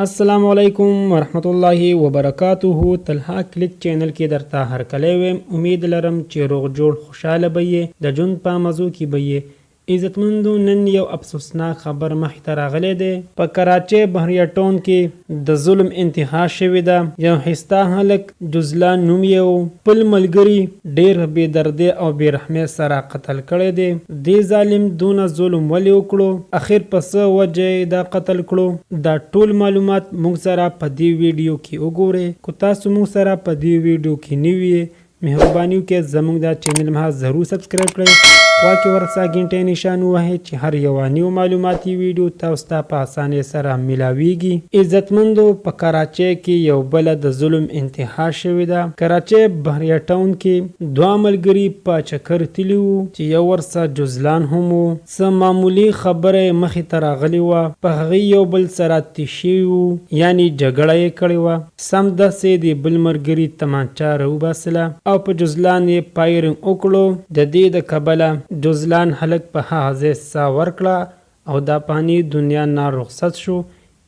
السلام علیکم ورحمت الله وبرکاته. تلها کلیک چینل کې درته هرکلی ویم. امید لرم چې روغ جوړ خوشحاله به یې. د ژوند په مزو کې به یې. عزتمندو، نن یو افسوسناک خبر مخې ته راغلی دی. په کراچۍ بحریه ټاون کې د ظلم انتها شوې ده. یو ښایسته هلک جزلان نوم یې و، خپل ملګري ډېر بې دردۍ او بې رحمۍ سره قتل کړی دی. دې ظالم دونه ظلم ولې وکړو؟ اخر په څه وجه یې دا قتل کړو؟ دا ټول معلومات موږ سره په دې ویډیو کې وګورئ. که تاسو موږ سره په دې ویډیو کې نوي یې، مهرباني وکړئ زموږ دا چینل مها ضرور سبسکرایب کړئ. خوا کې ورسره ګنټۍ نشان ووهئ چې هر یوه نوې معلوماتي ویډیو تاسو ته په اسانۍ سره میلاویږي. عزتمندو، په کراچۍ کې یو بله د ظلم انتها شوې ده. کراچۍ بحریه ټاون کې دوه ملګري په چکر تللي وو چې یو ورسره جزلان هم و. څه معمولي خبره یې مخې ته راغلې وه. په هغې یو بل سره تېز شوي وو، یعنې جګړه یې کړې وه. سمدستي د بل ملګري تمانچه راوباسله او په جزلان یې فایرنګ وکړو. د دې د کبله جزلان هلک په هغه ځای ساه ورکړه او دا فاني دنیا نه رخصت شو.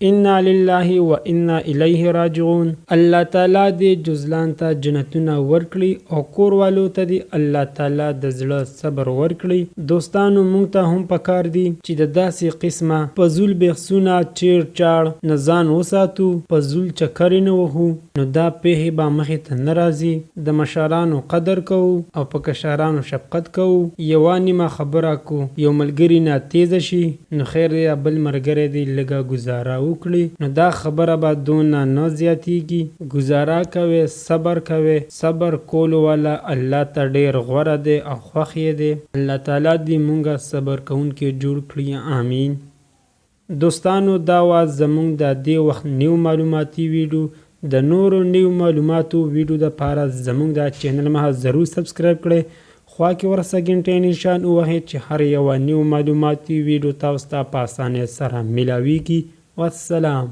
انا لله و انا الیه راجعون. الله تعالی دې جزلان ته جنتونه ورکړي او کوروالو ته دې الله تعالی د زړه صبر ورکړي. دوستانو، موږ ته هم پکار دي چې د داسې قسمه فضول بحثونه چیر چاړ نه ځان وساتو، فضول چکرې نه وهو، نو دا پیښې به مخې ته نه راځي. د مشرانو قدر کوو او په کشرانو شفقت کوو. یوه نیمه خبره کو یو ملګري نه تیزه شي، نو خیر دی بل ملګری دې لږه ګزاره وکړي، نو دا خبره به دونه نه زیاتیږي. گزاره کوي، صبر کوي. صبر کولو والا الله ته ډیر غوره دی او خوښ یې دی. الله تعالی دې مونږه صبر کوونکي جوړ کړي، آمین. دوستانو، دا وه زمونږ د دې وخت نیو معلوماتي ویډیو. د نورو نیو معلوماتو ویډیو دپاره زمونږ دا چینل مها ضرور سبسکرایب کړئ. خوا کې ورسره ګنټۍ نشان ووهئ چې هر یوه نیو معلوماتي ویډیو تاسو ته په اسانۍ سره میلاویږي. والسلام.